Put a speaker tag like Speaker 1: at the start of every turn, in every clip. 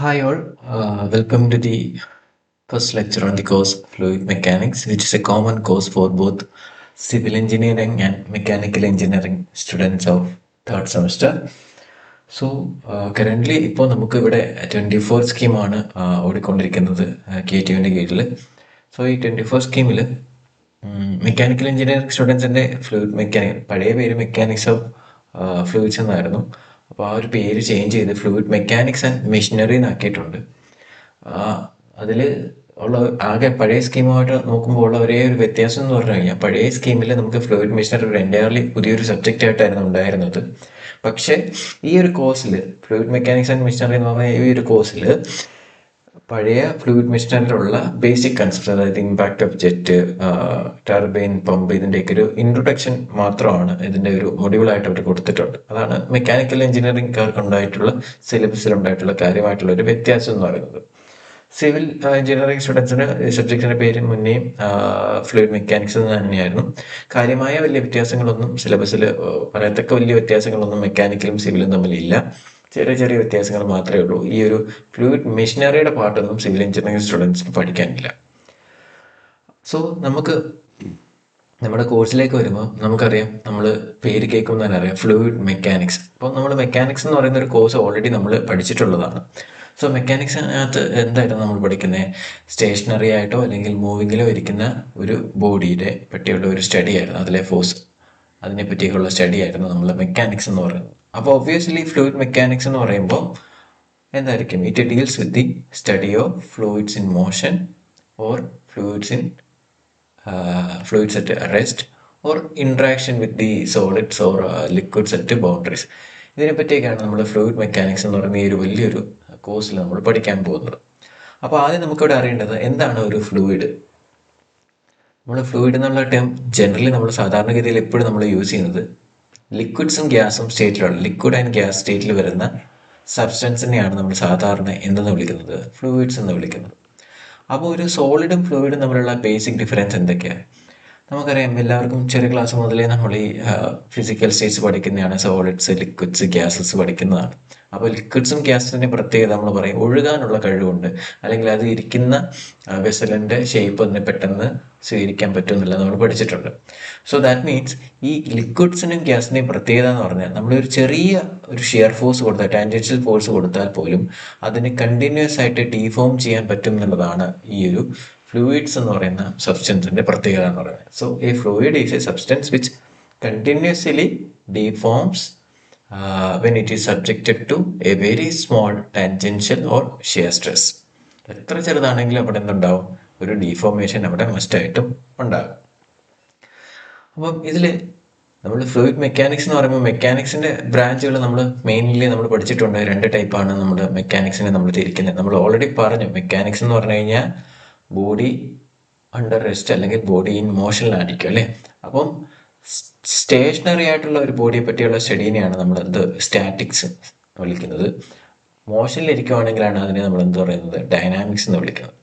Speaker 1: Hi all, welcome to the first lecture on the course Fluid Mechanics, which is a common course for both civil engineering and mechanical engineering students of third semester. So currently ഇപ്പോൾ നമുക്ക് ഇവിടെ 24 സ്കീമാണ് ഓടിക്കൊണ്ടിരിക്കുന്നത് KTUവിൻ്റെ കീഴിൽ. So ഈ 24 സ്കീമിൽ mechanical engineering സ്റ്റുഡൻസിൻ്റെ പഴയ പേര് mechanics of fluids എന്നായിരുന്നു. അപ്പോൾ ആ ഒരു പേര് ചേഞ്ച് ചെയ്ത് ഫ്ലൂയിഡ് മെക്കാനിക്സ് ആൻഡ് മെഷീനറി എന്നാക്കിയിട്ടുണ്ട്. അതിൽ ഉള്ള ആകെ പഴയ സ്കീമുമായിട്ട് നോക്കുമ്പോൾ ഉള്ള ഒരേ ഒരു വ്യത്യാസം എന്ന് പറഞ്ഞു കഴിഞ്ഞാൽ, പഴയ സ്കീമിൽ നമുക്ക് ഫ്ലൂയിഡ് മെഷീനറി ഒരു എൻറ്റയർലി പുതിയൊരു സബ്ജക്റ്റ് ആയിട്ടായിരുന്നു ഉണ്ടായിരുന്നത്. പക്ഷേ ഈ ഒരു കോഴ്സിൽ ഫ്ലൂയിഡ് മെക്കാനിക്സ് ആൻഡ് മെഷീനറി എന്ന് പറഞ്ഞ ഈ ഒരു കോഴ്സിൽ പഴയ ഫ്ലൂയിഡ് മെഷീനറിയിലുള്ള ബേസിക് കൺസെപ്റ്റ്, അതായത് impact of jet, turbine, pump, ഇതിൻ്റെയൊക്കെ ഒരു ഇൻട്രൊഡക്ഷൻ മാത്രമാണ് ഇതിൻ്റെ ഒരു മൊഡ്യൂളായിട്ട് അവർ കൊടുത്തിട്ടുണ്ട്. അതാണ് മെക്കാനിക്കൽ എഞ്ചിനീയറിംഗുകാർക്ക് ഉണ്ടായിട്ടുള്ള സിലബസിലുണ്ടായിട്ടുള്ള കാര്യമായിട്ടുള്ള ഒരു വ്യത്യാസം എന്ന് പറയുന്നത്. സിവിൽ എഞ്ചിനീയറിംഗ് സ്റ്റുഡൻസിന് സബ്ജക്റ്റിൻ്റെ പേര് മുന്നേയും ഫ്ലൂയിഡ് മെക്കാനിക്സ് എന്ന് തന്നെയായിരുന്നു. കാര്യമായ വലിയ വ്യത്യാസങ്ങളൊന്നും സിലബസിൽ പറയത്തക്ക വലിയ വ്യത്യാസങ്ങളൊന്നും മെക്കാനിക്കലും സിവിലും തമ്മിലില്ല. ചെറിയ ചെറിയ വ്യത്യാസങ്ങൾ മാത്രമേ ഉള്ളൂ. ഈ ഒരു ഫ്ലൂയിഡ് മെഷീനറിയുടെ പാർട്ടൊന്നും സിവിൽ എഞ്ചിനീയറിംഗ് സ്റ്റുഡൻസിന് പഠിക്കാനില്ല. സോ നമുക്ക് നമ്മുടെ കോഴ്സിലേക്ക് വരുമ്പോൾ നമുക്കറിയാം, നമ്മൾ പേര് കേൾക്കുമ്പോൾ തന്നെ അറിയാം ഫ്ലൂയിഡ് മെക്കാനിക്സ്. അപ്പോൾ നമ്മൾ മെക്കാനിക്സ് എന്ന് പറയുന്ന ഒരു കോഴ്സ് ഓൾറെഡി നമ്മൾ പഠിച്ചിട്ടുള്ളതാണ്. സോ മെക്കാനിക്സിനകത്ത് എന്തായിരുന്നു നമ്മൾ പഠിക്കുന്നത്? സ്റ്റേഷനറി ആയിട്ടോ അല്ലെങ്കിൽ മൂവിങ്ങിലോ ഇരിക്കുന്ന ഒരു ബോഡിയുടെ പറ്റിയുള്ള ഒരു സ്റ്റഡി ആയിരുന്നു, അതിലെ ഫോഴ്സ്, അതിനെ പറ്റിയുള്ള സ്റ്റഡി ആയിരുന്നു നമ്മൾ മെക്കാനിക്സ് എന്ന് പറയുന്നത്. അപ്പോൾ ഒബ്വിയസ്ലി ഫ്ലൂയിഡ് മെക്കാനിക്സ് എന്ന് പറയുമ്പോൾ എന്തായിരിക്കും? It deals with the study of fluids in motion or fluids at rest or interaction with the solids or liquids at boundaries. ഇതിനെ പറ്റിയൊക്കെയാണ് നമ്മൾ ഫ്ലൂയിഡ് മെക്കാനിക്സ് എന്ന് പറയുന്ന ഈ ഒരു വലിയൊരു കോഴ്സിൽ നമ്മൾ പഠിക്കാൻ പോകുന്നത്. അപ്പോൾ ആദ്യം നമുക്കിവിടെ അറിയേണ്ടത് എന്താണ് ഒരു ഫ്ലൂയിഡ്. നമ്മൾ ഫ്ലൂയിഡ് എന്നുള്ള ടേം ജനറലി നമ്മൾ സാധാരണഗതിയിൽ എപ്പോഴും നമ്മൾ യൂസ് ചെയ്യുന്നത് ലിക്വിഡ്സും ഗ്യാസും സ്റ്റേറ്റിലുള്ള, ലിക്വിഡ് ആൻഡ് ഗ്യാസ് സ്റ്റേറ്റിൽ വരുന്ന സബ്സ്റ്റൻസിനെയാണ് നമ്മൾ സാധാരണ എന്തെന്ന് വിളിക്കുന്നത്? ഫ്ലൂയിഡ്സ് എന്ന് വിളിക്കുന്നത്. അപ്പോൾ ഒരു സോളിഡും ഫ്ലൂയിഡും തമ്മിലുള്ള ബേസിക് ഡിഫറൻസ് എന്തൊക്കെയാണ്? നമുക്കറിയാം, എല്ലാവർക്കും ചെറിയ ക്ലാസ് മുതലേ നമ്മൾ ഈ ഫിസിക്കൽ സ്റ്റേറ്റ്സ് പഠിക്കുന്നതാണ്. സോളിഡ്സ്, ലിക്വിഡ്സ്, ഗ്യാസസ് പഠിക്കുന്നതാണ്. അപ്പോൾ ലിക്വിഡ്സും ഗ്യാസിൻ്റെ പ്രത്യേകത നമ്മൾ പറയും ഒഴുകാനുള്ള കഴിവുണ്ട്, അല്ലെങ്കിൽ അത് ഇരിക്കുന്ന വെസലിൻ്റെ ഷേപ്പ് അതിനെ പെട്ടെന്ന് സ്വീകരിക്കാൻ പറ്റുമെന്നില്ല നമ്മൾ പഠിച്ചിട്ടുണ്ട്. സോ ദാറ്റ് മീൻസ് ഈ ലിക്വിഡ്സിനും ഗ്യാസിൻ്റെയും പ്രത്യേകത എന്ന് പറഞ്ഞാൽ നമ്മളൊരു ചെറിയ ഒരു ഷിയർ ഫോഴ്സ് കൊടുത്താൽ, ടാൻജൻഷ്യൽ ഫോഴ്സ് കൊടുത്താൽ പോലും അതിന് കണ്ടിന്യൂസ് ആയിട്ട് ഡീഫോം ചെയ്യാൻ പറ്റും എന്നുള്ളതാണ് ഈ ഒരു ഫ്ലൂയിഡ്സ് എന്ന് പറയുന്ന സബ്സ്റ്റൻസിൻ്റെ പ്രത്യേകത എന്ന് പറയുന്നത്. So a fluid is a substance which continuously deforms when it is subjected to a very small tangential or shear stress. എത്ര ചെറുതാണെങ്കിലും അവിടെ എന്തുണ്ടാവും? ഒരു ഡീഫോർമേഷൻ അവിടെ മസ്റ്റായിട്ടും ഉണ്ടാകും. അപ്പം ഇതിൽ നമ്മൾ ഫ്ലൂയിഡ് മെക്കാനിക്സ് എന്ന് പറയുമ്പോൾ മെക്കാനിക്സിൻ്റെ ബ്രാഞ്ചുകൾ നമ്മൾ മെയിൻലി നമ്മൾ പഠിച്ചിട്ടുണ്ട്. 2 ടൈപ്പാണ് നമ്മൾ മെക്കാനിക്സിനെ നമ്മൾ തിരിക്കുന്നത്. നമ്മൾ ഓൾറെഡി പറഞ്ഞു, മെക്കാനിക്സ് എന്ന് പറഞ്ഞു കഴിഞ്ഞാൽ ബോഡി അണ്ടർ റെസ്റ്റ് അല്ലെങ്കിൽ ബോഡി ഇൻ മോഷനിലായിരിക്കും അല്ലേ. അപ്പം സ്റ്റേഷനറി ആയിട്ടുള്ള ഒരു ബോഡിയെ പറ്റിയുള്ള സ്റ്റഡീനെയാണ് നമ്മൾ സ്റ്റാറ്റിക്സ് വിളിക്കുന്നത്. മോഷനിലിരിക്കുവാണെങ്കിലാണ് അതിനെ നമ്മൾ പറയുന്നത്? ഡൈനാമിക്സ് എന്ന് വിളിക്കുന്നത്.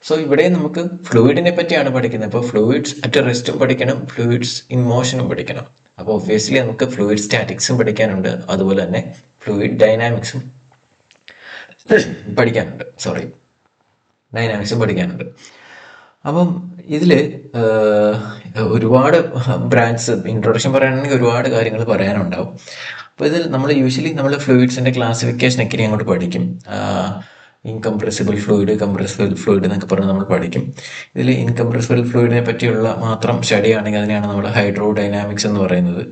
Speaker 1: സോ ഇവിടെ നമുക്ക് ഫ്ലൂയിഡിനെ പറ്റിയാണ് പഠിക്കുന്നത്. അപ്പോൾ ഫ്ലൂയിഡ്സ് അറ്റ് റെസ്റ്റും പഠിക്കണം, ഫ്ലൂയിഡ്സ് ഇൻ മോഷനും പഠിക്കണം. അപ്പോൾ ഒബ്വിയസ്ലി നമുക്ക് ഫ്ലൂയിഡ് സ്റ്റാറ്റിക്സും പഠിക്കാനുണ്ട്, അതുപോലെ തന്നെ ഫ്ലൂയിഡ് ഡൈനാമിക്സും പഠിക്കാനുണ്ട്. അപ്പം ഇതിൽ ഒരുപാട് ബ്രാഞ്ചസ്, ഇൻട്രൊഡക്ഷൻ പറയുകയാണെങ്കിൽ ഒരുപാട് കാര്യങ്ങൾ പറയാനുണ്ടാവും. അപ്പോൾ ഇതിൽ നമ്മൾ യൂഷ്വലി ഫ്ലൂയിഡ്സിൻ്റെ ക്ലാസിഫിക്കേഷനൊക്കെ ഇനി അങ്ങോട്ട് പഠിക്കും. ഇൻകംപ്രസിബിൾ ഫ്ലൂയിഡ്, കംപ്രസിബിൾ ഫ്ലൂയിഡ് എന്നൊക്കെ പറഞ്ഞ് നമ്മൾ പഠിക്കും. ഇതിൽ ഇൻകംപ്രസിബിൾ ഫ്ലൂയിഡിനെ പറ്റിയുള്ള മാത്രം സ്റ്റഡി ആണെങ്കിൽ അതിനെയാണ് നമ്മൾ ഹൈഡ്രോ ഡൈനാമിക്സ് എന്ന് പറയുന്നത്.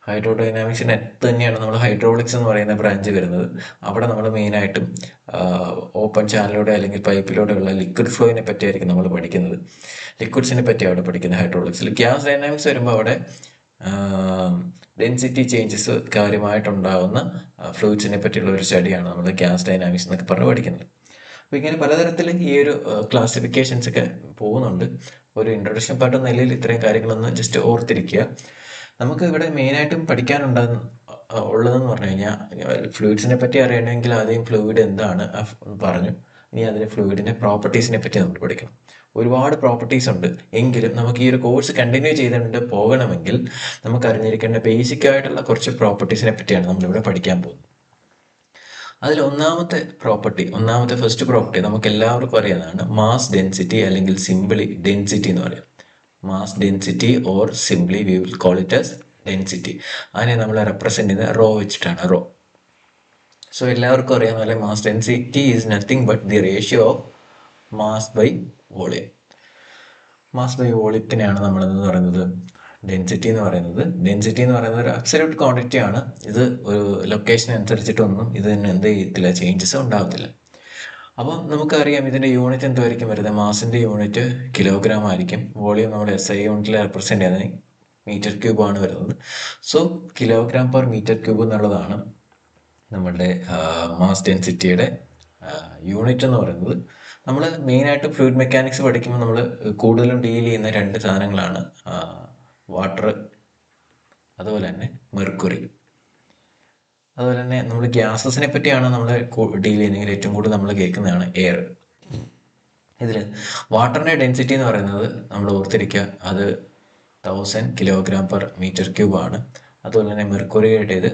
Speaker 1: ഹൈഡ്രോ ഡൈനാമിക്സിന് അടുത്ത് തന്നെയാണ് നമ്മൾ ഹൈഡ്രോളിക്സ് എന്ന് പറയുന്ന ബ്രാഞ്ച് വരുന്നത്. അവിടെ നമ്മൾ മെയിനായിട്ടും ഓപ്പൺ ചാനലിലൂടെ അല്ലെങ്കിൽ പൈപ്പിലൂടെയുള്ള ലിക്വിഡ് ഫ്ലോയിനെ പറ്റിയായിരിക്കും നമ്മൾ പഠിക്കുന്നത്. ലിക്വിഡ്സിനെ പറ്റി അവിടെ പഠിക്കുന്നത് ഹൈഡ്രോളിക്സിൽ. ഗ്യാസ് ഡൈനാമിക്സ് വരുമ്പോൾ അവിടെ ഡെൻസിറ്റി ചേഞ്ചസ് കാര്യമായിട്ടുണ്ടാകുന്ന ഫ്ലൂയിഡ്സിനെ പറ്റിയുള്ള ഒരു സ്റ്റഡിയാണ് നമ്മൾ ഗ്യാസ് ഡൈനാമിക്സ് എന്നൊക്കെ പറഞ്ഞ് പഠിക്കുന്നത്. അപ്പോൾ ഇങ്ങനെ പലതരത്തിൽ ഈ ഒരു ക്ലാസിഫിക്കേഷൻസ് ഒക്കെ പോകുന്നുണ്ട്. ഒരു ഇൻട്രൊഡക്ഷൻ പാർട്ട് എന്ന നിലയിൽ ഇത്രയും കാര്യങ്ങളൊന്ന് ജസ്റ്റ് ഓർത്തിരിക്കുക. നമുക്ക് ഇവിടെ മെയിനായിട്ടും ഉള്ളതെന്ന് പറഞ്ഞു കഴിഞ്ഞാൽ, ഫ്ലൂയിഡ്സിനെ പറ്റി അറിയണമെങ്കിൽ ആദ്യം ഫ്ലൂയിഡ് എന്താണ് പറഞ്ഞു. ഇനി അതിന് ഫ്ലൂയിഡിൻ്റെ പ്രോപ്പർട്ടീസിനെ പറ്റി നമ്മൾ പഠിക്കണം. ഒരുപാട് പ്രോപ്പർട്ടീസ് ഉണ്ട്. എങ്കിലും നമുക്ക് ഈ ഒരു കോഴ്സ് കണ്ടിന്യൂ ചെയ്തുകൊണ്ട് പോകണമെങ്കിൽ നമുക്ക് അറിഞ്ഞിരിക്കേണ്ട ബേസിക് ആയിട്ടുള്ള കുറച്ച് പ്രോപ്പർട്ടീസിനെ പറ്റിയാണ് നമ്മളിവിടെ പഠിക്കാൻ പോകുന്നത്. അതിൽ ഒന്നാമത്തെ ഫസ്റ്റ് പ്രോപ്പർട്ടി നമുക്ക് എല്ലാവർക്കും അറിയാവുന്നതാണ് മാസ് ഡെൻസിറ്റി അല്ലെങ്കിൽ സിംപിളി ഡെൻസിറ്റി എന്ന് പറയും. Mass density or simply we will call it as density. അതിനെ നമ്മൾ റെപ്രസെന്റ് ചെയ്യുന്നത് റോ വെച്ചിട്ടാണ്, റോ. സോ എല്ലാവർക്കും അറിയാവുന്ന പോലെ mass density is nothing but the ratio of mass by volume. Mass by വോളിയത്തിനെയാണ് നമ്മളെന്ന് പറയുന്നത് ഡെൻസിറ്റി എന്ന് പറയുന്നത് ഒരു അബ്സല്യൂട്ട് ക്വാണ്ടിറ്റി ആണ്. ഇത് ഒരു ലൊക്കേഷൻ അനുസരിച്ചിട്ടൊന്നും ഇതിന് എന്ത് ചെയ്യത്തില്ല, ചേഞ്ചസ് ഉണ്ടാകത്തില്ല. അപ്പം നമുക്കറിയാം ഇതിൻ്റെ യൂണിറ്റ് എന്തായിരിക്കും വരുന്നത്. മാസിൻ്റെ യൂണിറ്റ് കിലോഗ്രാം ആയിരിക്കും. വോളിയം നമ്മുടെ SI യൂണിറ്റിൽ റെപ്രസെൻറ്റ് ചെയ്യുന്നത് മീറ്റർ ക്യൂബ് ആണ് വരുന്നത്. So kilogram per metre cube എന്നുള്ളതാണ് നമ്മളുടെ മാസ് ഡെൻസിറ്റിയുടെ യൂണിറ്റ് എന്ന് പറയുന്നത്. നമ്മൾ മെയിനായിട്ട് ഫ്ലൂയിഡ് മെക്കാനിക്സ് പഠിക്കുമ്പോൾ നമ്മൾ കൂടുതലും ഡീൽ ചെയ്യുന്ന രണ്ട് സാധനങ്ങളാണ് വാട്ടർ, അതുപോലെ തന്നെ മെർക്കുറി. അതുപോലെ തന്നെ നമ്മൾ ഗ്യാസസിനെ പറ്റിയാണ് നമ്മൾ ഡീൽ ചെയ്യുന്നതെങ്കിൽ ഏറ്റവും കൂടുതൽ നമ്മൾ കേൾക്കുന്നതാണ് എയർ. ഇതിൽ വാട്ടറിൻ്റെ ഡെൻസിറ്റി എന്ന് പറയുന്നത് നമ്മൾ ഓർത്തിരിക്കുക, അത് 1000 കിലോഗ്രാം പെർ മീറ്റർ ക്യൂബ് ആണ്. അതുപോലെ തന്നെ മെർക്കുറിയുടേത്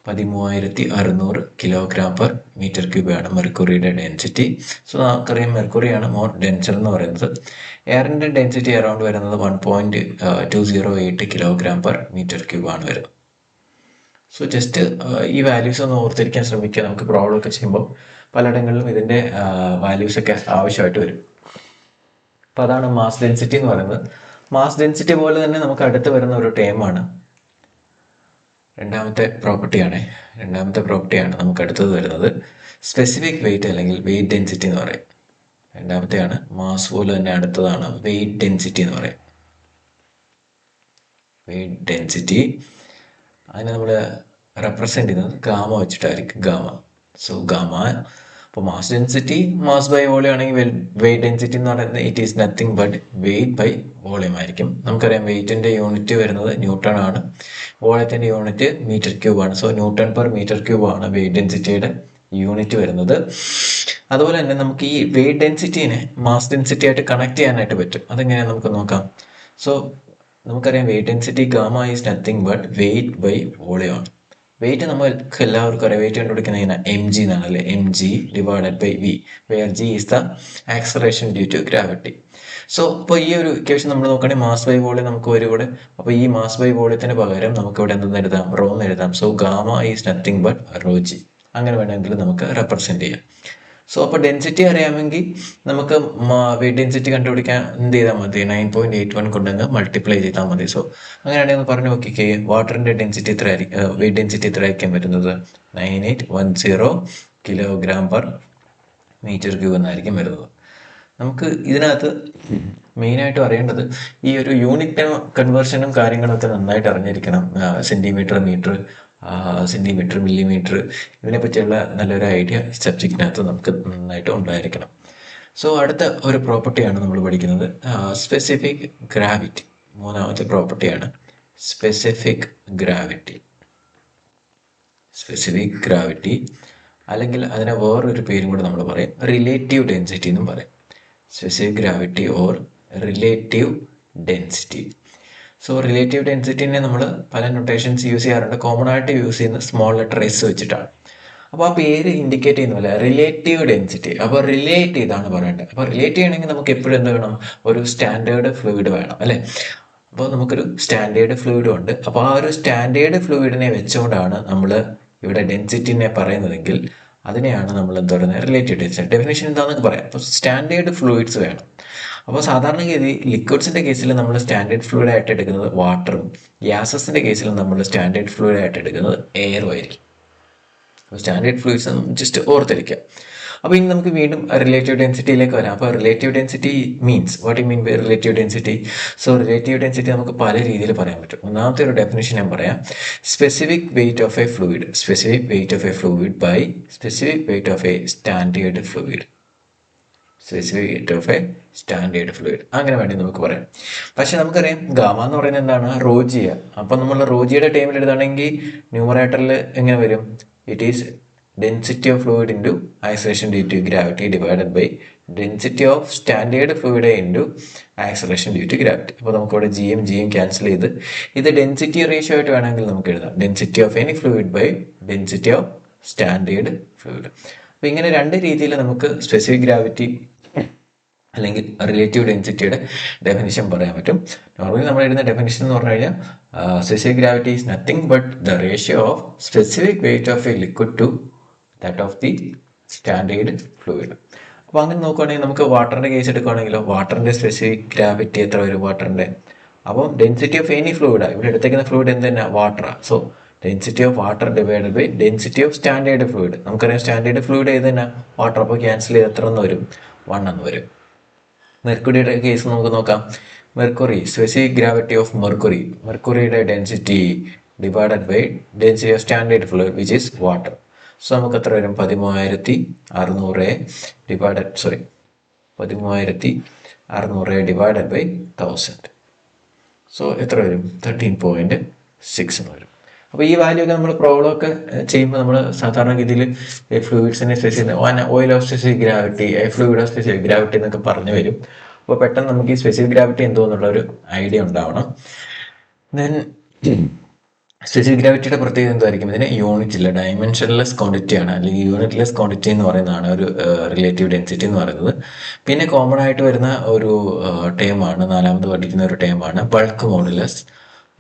Speaker 1: 13600 കിലോഗ്രാം പെർ മീറ്റർ ക്യൂബ് ആണ് മെർക്കുറിയുടെ ഡെൻസിറ്റി. സോ നമുക്കറിയാം മെർക്കുറിയാണ് മോർ ഡെൻസർ എന്ന് പറയുന്നത്. എയറിൻ്റെ ഡെൻസിറ്റി അറൗണ്ട് വരുന്നത് 1.208 കിലോഗ്രാം പെർ മീറ്റർ ക്യൂബ് ആണ് വരുന്നത്. സോ ജസ്റ്റ് ഈ വാല്യൂസ് ഒന്ന് ഓർത്തിരിക്കാൻ ശ്രമിക്കുക. നമുക്ക് പ്രോബ്ലം ഒക്കെ ചെയ്യുമ്പോൾ പലയിടങ്ങളിലും ഇതിൻ്റെ വാല്യൂസ് ഒക്കെ ആവശ്യമായിട്ട് വരും. അപ്പോൾ അതാണ് മാസ് ഡെൻസിറ്റി എന്ന് പറയുന്നത്. മാസ് ഡെൻസിറ്റി പോലെ തന്നെ നമുക്ക് അടുത്ത് വരുന്ന ഒരു ടേമാണ് രണ്ടാമത്തെ പ്രോപ്പർട്ടിയാണ് നമുക്ക് അടുത്തത് വരുന്നത് സ്പെസിഫിക് വെയിറ്റ് അല്ലെങ്കിൽ വെയിറ്റ് ഡെൻസിറ്റി എന്ന് പറയും. രണ്ടാമത്തെയാണ് മാസ് പോലെ തന്നെ അടുത്തതാണ് വെയിറ്റ് ഡെൻസിറ്റി എന്ന് പറയും. വെയിറ്റ് ഡെൻസിറ്റി അതിനെ നമ്മൾ റെപ്രസെൻ്റ് ചെയ്യുന്നത് ഗാമ വെച്ചിട്ടായിരിക്കും, ഗാമ. So gamma. അപ്പോൾ mass density mass by volume ആണെങ്കിൽ വെയിറ്റ് ഡെൻസിറ്റി എന്ന് പറയുന്നത് it is nothing but weight by volume ആയിരിക്കും. നമുക്കറിയാം വെയിറ്റിൻ്റെ യൂണിറ്റ് വരുന്നത് ന്യൂട്ടൺ ആണ്, വോളിയത്തിൻ്റെ യൂണിറ്റ് മീറ്റർ ക്യൂബ് ആണ്. So newton per metre cube ആണ് വെയിറ്റ് ഡെൻസിറ്റിയുടെ യൂണിറ്റ് വരുന്നത്. അതുപോലെ തന്നെ നമുക്ക് ഈ വെയിറ്റ് ഡെൻസിറ്റീനെ മാസ് ഡെൻസിറ്റി ആയിട്ട് കണക്ട് ചെയ്യാനായിട്ട് പറ്റും. അതെങ്ങനെയാണ് നമുക്ക് നോക്കാം. സോ നമുക്കറിയാം weight density gamma is nothing but weight by volume ആണ്. വെയിറ്റ് നമുക്ക് എല്ലാവർക്കും അറിയാം. വെയിറ്റ് കണ്ടുപിടിക്കുന്നത് mg എന്നാണ് അല്ലേ, mg divided by v, where g is the acceleration due to gravity. So ഇപ്പോൾ ഈ ഒരു ഇക്വേഷൻ നമ്മൾ നോക്കുകയാണെങ്കിൽ മാസ് ബൈ വോളിയം നമുക്ക് വരും ഇവിടെ. അപ്പോൾ ഈ മാസ് ബൈ വോളിയത്തിന് പകരം നമുക്ക് ഇവിടെ എന്തെന്ന് എഴുതാം, റോ എന്ന് എഴുതാം. So gamma is nothing but rho g. അങ്ങനെ വേണമെങ്കിൽ നമുക്ക് റെപ്രസെൻറ്റ് ചെയ്യാം. സോ അപ്പോൾ ഡെൻസിറ്റി അറിയാമെങ്കിൽ നമുക്ക് വെയിറ്റ് ഡെൻസിറ്റി കണ്ടുപിടിക്കാൻ എന്ത് ചെയ്താൽ മതി, 9.81 കൊണ്ടങ്ങ് മൾട്ടിപ്ലൈ ചെയ്താൽ മതി. സോ അങ്ങനെയാണെങ്കിൽ ഒന്ന് പറഞ്ഞു നോക്കിക്കേ, വാട്ടറിൻ്റെ ഡെൻസിറ്റി എത്ര ആയിരിക്കും, വെയിറ്റ് ഡെൻസിറ്റി എത്ര ആയിരിക്കും വരുന്നത്, 9810 കിലോഗ്രാം പെർ മീറ്റർ ക്യൂബ് എന്നായിരിക്കും വരുന്നത്. നമുക്ക് ഇതിനകത്ത് മെയിനായിട്ട് അറിയേണ്ടത് ഈ ഒരു യൂണിറ്റ് കൺവേർഷനും കാര്യങ്ങളൊക്കെ നന്നായിട്ട് അറിഞ്ഞിരിക്കണം. സെൻറ്റിമീറ്റർ, മില്ലിമീറ്റർ, ഇതിനെപ്പറ്റിയുള്ള നല്ലൊരു ഐഡിയ സബ്ജക്റ്റിനകത്ത് നമുക്ക് നന്നായിട്ട് ഉണ്ടായിരിക്കണം. സോ അടുത്ത ഒരു പ്രോപ്പർട്ടിയാണ് നമ്മൾ പഠിക്കുന്നത് സ്പെസിഫിക് ഗ്രാവിറ്റി. മൂന്നാമത്തെ പ്രോപ്പർട്ടിയാണ് സ്പെസിഫിക് ഗ്രാവിറ്റി അല്ലെങ്കിൽ അതിനെ വേറൊരു പേരും കൂടെ നമ്മൾ പറയും, റിലേറ്റീവ് ഡെൻസിറ്റി എന്നും പറയും. Specific gravity or relative density. So relative ഡെൻസിറ്റിനെ നമ്മൾ പല നൊട്ടേഷൻസ് യൂസ് ചെയ്യാറുണ്ട്. കോമൺ ആയിട്ട് യൂസ് ചെയ്യുന്നത് സ്മോൾ ലെറ്റർ എസ് വെച്ചിട്ടാണ്. അപ്പോൾ ആ പേര് ഇൻഡിക്കേറ്റ് ചെയ്യുന്ന പോലെ റിലേറ്റീവ് ഡെൻസിറ്റി. അപ്പോൾ റിലേറ്റ് ചെയ്താണ് പറയേണ്ടത്. അപ്പോൾ റിലേറ്റ് ചെയ്യണമെങ്കിൽ നമുക്ക് എപ്പോഴും എന്ത് വേണം, ഒരു സ്റ്റാൻഡേർഡ് ഫ്ലൂയിഡ് വേണം അല്ലേ. അപ്പോൾ നമുക്കൊരു സ്റ്റാൻഡേർഡ് ഫ്ലൂയിഡും ഉണ്ട്. അപ്പോൾ ആ ഒരു സ്റ്റാൻഡേർഡ് ഫ്ലൂയിഡിനെ വെച്ചുകൊണ്ടാണ് നമ്മൾ ഇവിടെ ഡെൻസിറ്റിനെ പറയുന്നതെങ്കിൽ അതിനെയാണ് നമ്മൾ എന്താ പറയുന്നത്, റിലേറ്റീവ് ഡെൻസിറ്റി. ഡെഫിനേഷൻ എന്താണെന്നൊക്കെ പറയാം. അപ്പോൾ സ്റ്റാൻഡേർഡ് ഫ്ലൂയിഡ്സ് വേണം. അപ്പോൾ സാധാരണഗതി ലിക്വിഡ്സിൻ്റെ കേസിൽ നമ്മൾ സ്റ്റാൻഡേർഡ് ഫ്ലൂയിഡ് ആയിട്ട് എടുക്കുന്നത് വാട്ടറും, ഗ്യാസസിൻ്റെ കേസിൽ നമ്മൾ സ്റ്റാൻഡേർഡ് ഫ്ലൂയിഡ് ആയിട്ട് എടുക്കുന്നത് എയറും ആയിരിക്കും. അപ്പോൾ സ്റ്റാൻഡേർഡ് ഫ്ലൂയിഡ്സ് ജസ്റ്റ് ഓർത്തിരിക്കുക. അപ്പോൾ ഇനി നമുക്ക് വീണ്ടും റിലേറ്റീവ് ഡെൻസിറ്റിയിലേക്ക് വരാം. അപ്പോൾ relative density means what you mean by relative density. So relative density നമുക്ക് പല രീതിയിൽ പറയാൻ പറ്റും. ഒന്നാമത്തെ ഒരു ഡെഫിനിഷൻ ഞാൻ പറയാം, specific weight of a fluid by specific weight of a standard fluid. അങ്ങനെ വേണ്ടി നമുക്ക് പറയാം. പക്ഷെ നമുക്കറിയാം ഗാമ എന്ന് പറയുന്നത് എന്താണ്, റോജിയ. അപ്പം നമ്മൾ റോജിയുടെ ടൈമിൽ എഴുതുകയാണെങ്കിൽ ന്യൂമറേറ്ററിൽ എങ്ങനെ വരും, it is density of fluid into acceleration due to gravity divided by density of standard fluid into acceleration due to gravity. അപ്പോൾ നമുക്കിവിടെ ജിയും ക്യാൻസൽ ചെയ്ത് ഇത് ഡെൻസിറ്റി റേഷ്യോ ആയിട്ട് വേണമെങ്കിൽ നമുക്ക് എഴുതാം. Density of any fluid by density of standard fluid. അപ്പോൾ ഇങ്ങനെ രണ്ട് രീതിയിൽ നമുക്ക് സ്പെസിഫിക് ഗ്രാവിറ്റി അല്ലെങ്കിൽ റിലേറ്റീവ് ഡെൻസിറ്റിയുടെ ഡെഫിനിഷൻ പറയാൻ പറ്റും. നോർമലി നമ്മൾ എഴുതുന്ന ഡെഫിനിഷൻ എന്ന് പറഞ്ഞു കഴിഞ്ഞാൽ specific gravity is nothing but the ratio of specific weight of a liquid to that of the standard fluid. അപ്പോൾ അങ്ങനെ നോക്കുകയാണെങ്കിൽ നമുക്ക് വാട്ടറിൻ്റെ കേസ് എടുക്കുകയാണെങ്കിലോ വാട്ടറിൻ്റെ സ്പെസിഫിക് ഗ്രാവിറ്റി എത്ര വരും വാട്ടറിൻ്റെ? അപ്പം ഡെൻസിറ്റി ഓഫ് എനി ഫ്ലൂയിഡാണ് ഇവിടെ എടുത്തേക്കുന്ന ഫ്ലൂയിഡ് എന്ത് തന്നെ വാട്ടറാണ്. So density of water divided by density of standard fluid. നമുക്കറിയാം സ്റ്റാൻഡേർഡ് ഫ്ലൂയിഡ് ഏത് തന്നെ വാട്ടർ. അപ്പോൾ ക്യാൻസൽ ചെയ്ത് എത്ര എന്ന് വരും? 1 എന്ന് വരും. മെർക്കുറിയുടെ കേസ് നമുക്ക് നോക്കാം. മെർക്കുറി സ്പെസിഫിക് ഗ്രാവിറ്റി ഓഫ് മെർക്കുറിയുടെ density divided by density of standard fluid which is water. So നമുക്ക് എത്ര വരും? 13,600 ഡിവൈഡഡ് ബൈ 1000. സോ എത്ര വരും? 13.6 എന്ന് വരും. അപ്പോൾ ഈ വാല്യൂ ഒക്കെ നമ്മൾ പ്രോബ്ലം ഒക്കെ ചെയ്യുമ്പോൾ നമ്മൾ സാധാരണഗതിയിൽ ഫ്ലൂയിഡ്സിനെ oil of specific gravity, fluid of specific gravity എന്നൊക്കെ പറഞ്ഞു വരും. അപ്പോൾ പെട്ടെന്ന് നമുക്ക് ഈ സ്പെസിഫിക് ഗ്രാവിറ്റി എന്തോന്നുള്ളൊരു ഐഡിയ ഉണ്ടാവണം. ദെൻ സ്പെസിഫിക് ഗ്രാവിറ്റിയുടെ പ്രത്യേകത എന്തായിരിക്കും? ഇതിന് യൂണിറ്റ് ഇല്ല, ഡയമെൻഷൻലെസ് ക്വാണ്ടിറ്റി ആണ്, അല്ലെങ്കിൽ യൂണിറ്റ്ലെസ് ക്വാണ്ടിറ്റി എന്ന് പറയുന്നതാണ് ഒരു റിലേറ്റീവ് ഡെൻസിറ്റി എന്ന് പറയുന്നത്. പിന്നെ കോമൺ ആയിട്ട് വരുന്ന ഒരു ടേമാണ്, 4ാമത് പഠിക്കുന്ന ഒരു ടേമാണ് ബൾക്ക് മോഡുലസ്.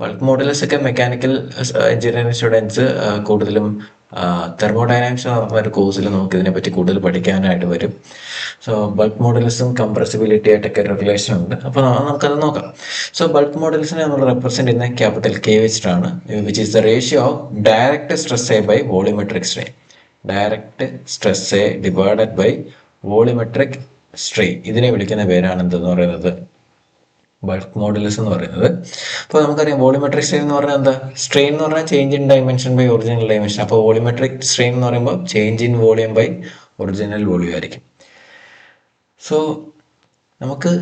Speaker 1: ബൾക്ക് മോഡുലസ് ഒക്കെ മെക്കാനിക്കൽ എഞ്ചിനീയറിംഗ് സ്റ്റുഡൻസ് കൂടുതലും തെർമോഡൈനാമിക്സ് ഒരു കോഴ്സിൽ നമുക്ക് ഇതിനെപ്പറ്റി കൂടുതൽ പഠിക്കാനായിട്ട് വരും. സോ ബൾക്ക് മോഡുലസും കംപ്രസിബിലിറ്റി ആയിട്ടൊക്കെ ഒരു റിലേഷൻ ഉണ്ട്. അപ്പോൾ നമുക്കത് നോക്കാം. സോ ബൾക്ക് മോഡുലസിനെ നമ്മൾ റെപ്രസെന്റ് ചെയ്യുന്ന ക്യാപിറ്റൽ K വെച്ചിട്ടാണ്, which is the ratio of direct stress a by volumetric strain. Direct stress a divided by volumetric strain. ഇതിനെ വിളിക്കുന്ന പേരാണ് എന്തെന്ന് പറയുന്നത്? ബൾക്ക് മോഡുലസ് എന്ന് പറയുന്നത്. അപ്പോൾ നമുക്കറിയാം വോളിമെട്രിക് സ്ട്രെയിൻ എന്ന് പറഞ്ഞാൽ എന്താ? സ്ട്രെയിൻ എന്ന് പറഞ്ഞാൽ change in dimension by original dimension. അപ്പോൾ വോളിമെട്രിക് സ്ട്രെയിൻ എന്ന് പറയുമ്പോൾ change in volume by original volume ആയിരിക്കും. സോ നമുക്ക്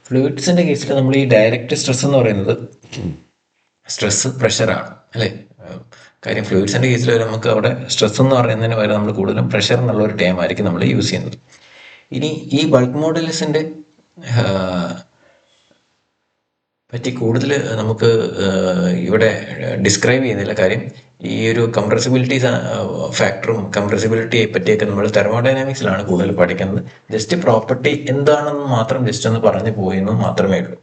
Speaker 1: ഫ്ലൂയിഡ്സിൻ്റെ കേസിൽ നമ്മൾ ഈ ഡയറക്റ്റ് സ്ട്രെസ് എന്ന് പറയുന്നത് സ്ട്രെസ് പ്രഷറാണ് അല്ലേ? കാര്യം ഫ്ലൂയിഡ്സിൻ്റെ കേസിൽ നമുക്ക് അവിടെ സ്ട്രെസ് എന്ന് പറയുന്നതിന് പകരം നമ്മൾ കൂടുതലും പ്രഷർ എന്നുള്ള ഒരു ടേം ആയിരിക്കും നമ്മൾ യൂസ് ചെയ്യുന്നത്. ഇനി ഈ ബൾക്ക് മോഡുലസിൻ്റെ പറ്റി കൂടുതൽ നമുക്ക് ഇവിടെ ഡിസ്ക്രൈബ് ചെയ്യുന്നില്ല. കാര്യം ഈ ഒരു കംപ്രസിബിലിറ്റി ഫാക്ടറും കംപ്രസിബിലിറ്റിയെ പറ്റിയൊക്കെ നമ്മൾ തെർമോഡൈനാമിക്സിലാണ് കൂടുതൽ പഠിക്കുന്നത്. ജസ്റ്റ് പ്രോപ്പർട്ടി എന്താണെന്ന് മാത്രം ജസ്റ്റ് ഒന്ന് പറഞ്ഞു പോയെന്ന് മാത്രമേ ഉള്ളൂ.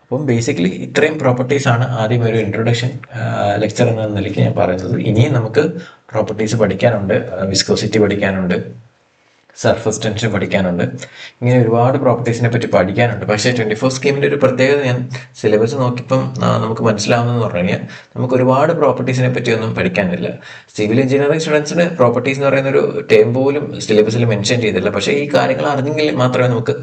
Speaker 1: അപ്പം ബേസിക്കലി ഇത്രയും പ്രോപ്പർട്ടീസാണ് ആദ്യം ഒരു ഇൻട്രൊഡക്ഷൻ ലെക്ചർ എന്ന നിലയ്ക്ക് ഞാൻ പറയുന്നത്. ഇനിയും നമുക്ക് പ്രോപ്പർട്ടീസ് പഠിക്കാനുണ്ട്, വിസ്കോസിറ്റി പഠിക്കാനുണ്ട്, സർഫസ് ടെൻഷൻ പഠിക്കാനുണ്ട്, ഇങ്ങനെ ഒരുപാട് പ്രോപ്പർട്ടീസിനെ പറ്റി പഠിക്കാനുണ്ട്. പക്ഷേ 24 സ്കീമിൻ്റെ ഒരു പ്രത്യേകത ഞാൻ സിലബസ് നോക്കിയപ്പം നമുക്ക് മനസ്സിലാവുന്നതെന്ന് പറഞ്ഞു കഴിഞ്ഞാൽ നമുക്ക് ഒരുപാട് പ്രോപ്പർട്ടീസിനെ പറ്റിയൊന്നും പഠിക്കാനില്ല. സിവിൽ എഞ്ചിനീയറിംഗ് സ്റ്റുഡൻസിന് പ്രോപ്പർട്ടീസ് എന്ന് പറയുന്ന ഒരു ടേം പോലും സിലബസിൽ മെൻഷൻ ചെയ്തില്ല. പക്ഷേ ഈ കാര്യങ്ങൾ അറിഞ്ഞെങ്കിൽ മാത്രമേ നമുക്ക്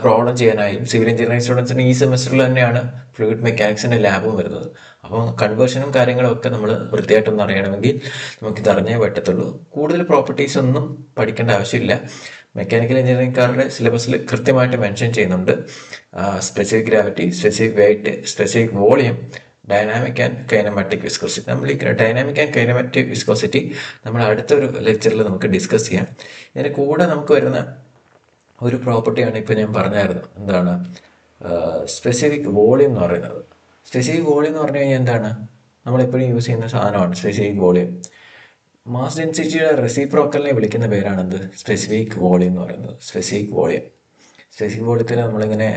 Speaker 1: പ്രോബ്ലം ചെയ്യാനായും. സിവിൽ എഞ്ചിനീയറിംഗ് സ്റ്റുഡൻസിന് ഈ സെമസ്റ്ററിൽ തന്നെയാണ് ഫ്ലൂയിഡ് മെക്കാനിക്സിൻ്റെ ലാബും വരുന്നത്. അപ്പം കൺവേർഷനും കാര്യങ്ങളും ഒക്കെ നമ്മൾ വൃത്തിയായിട്ടൊന്നും അറിയണമെങ്കിൽ നമുക്കിത് അറിഞ്ഞേ പറ്റത്തുള്ളൂ. കൂടുതൽ പ്രോപ്പർട്ടീസ് ഒന്നും പഠിക്കേണ്ട ആവശ്യമില്ല. മെക്കാനിക്കൽ എഞ്ചിനീയറിംഗുകാരുടെ സിലബസിൽ കൃത്യമായിട്ട് മെൻഷൻ ചെയ്യുന്നുണ്ട് specific gravity, specific weight, specific volume, dynamic and kinematic viscosity. നമ്മൾ ഈ ഡൈനാമിക് ആൻഡ് കൈനമാറ്റിക് വിസ്കോസിറ്റി നമ്മൾ അടുത്തൊരു ലെക്ചറിൽ നമുക്ക് ഡിസ്കസ് ചെയ്യാം. ഇതിന് കൂടെ നമുക്ക് വരുന്ന ഒരു പ്രോപ്പർട്ടിയാണ് ഇപ്പോൾ ഞാൻ പറഞ്ഞായിരുന്നു, എന്താണ് സ്പെസിഫിക് വോളിയം എന്ന് പറയുന്നത്. സ്പെസിഫിക് വോളിയം എന്ന് പറഞ്ഞു കഴിഞ്ഞാൽ എന്താണ്? നമ്മളെപ്പോഴും യൂസ് ചെയ്യുന്ന സാധനമാണ് സ്പെസിഫിക് വോളിയം. മാസ് ഡെൻസിറ്റിയുടെ റെസിപ്രോക്കലിനെ വിളിക്കുന്ന പേരാണെന്ത്? സ്പെസിഫിക് വോളിയം എന്ന് പറയുന്നത്. Specific volume. സ്പെസിഫിക് വോളിയത്തിൽ നമ്മളിങ്ങനെ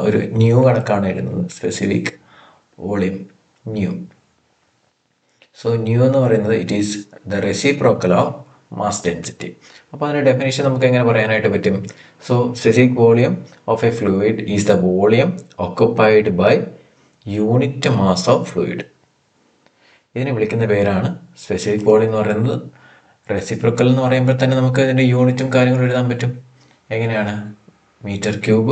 Speaker 1: ഒരു ന്യൂ കണക്കാണ് എഴുതുന്നത്. Specific volume nu. So nu എന്ന് പറയുന്നത് it is the reciprocal of mass density. അപ്പോൾ അതിൻ്റെ ഡെഫിനേഷൻ നമുക്ക് എങ്ങനെ പറയാനായിട്ട് പറ്റും? So specific volume of a fluid is the volume occupied by unit mass of fluid. ഇതിനെ വിളിക്കുന്ന പേരാണ് സ്പെസിഫിക് വോളിയം എന്ന് പറയുന്നത്. റെസിപ്രോക്കൽ എന്ന് പറയുമ്പോൾ തന്നെ നമുക്ക് അതിൻ്റെ യൂണിറ്റും കാര്യങ്ങളും എഴുതാൻ പറ്റും. എങ്ങനെയാണ്? m³/kg.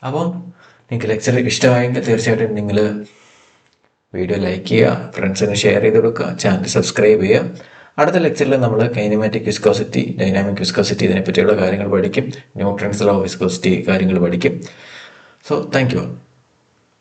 Speaker 1: അപ്പം നിങ്ങൾക്ക് ലെക്ചർ ഇഷ്ടമായെങ്കിൽ തീർച്ചയായിട്ടും നിങ്ങൾ വീഡിയോ ലൈക്ക് ചെയ്യുക, ഫ്രണ്ട്സിന് ഷെയർ ചെയ്ത് കൊടുക്കുക, ചാനൽ സബ്സ്ക്രൈബ് ചെയ്യുക. അടുത്ത ലെക്ചറിൽ നമ്മൾ കൈനമാറ്റിക് വിസ്കോസിറ്റി, ഡൈനാമിക് വിസ്കോസിറ്റി ഇതിനെപ്പറ്റിയുള്ള കാര്യങ്ങൾ പഠിക്കും. ന്യൂട്ടൺസ് ലോ ഓഫ് വിസ്കോസിറ്റി കാര്യങ്ങൾ പഠിക്കും. So thank you.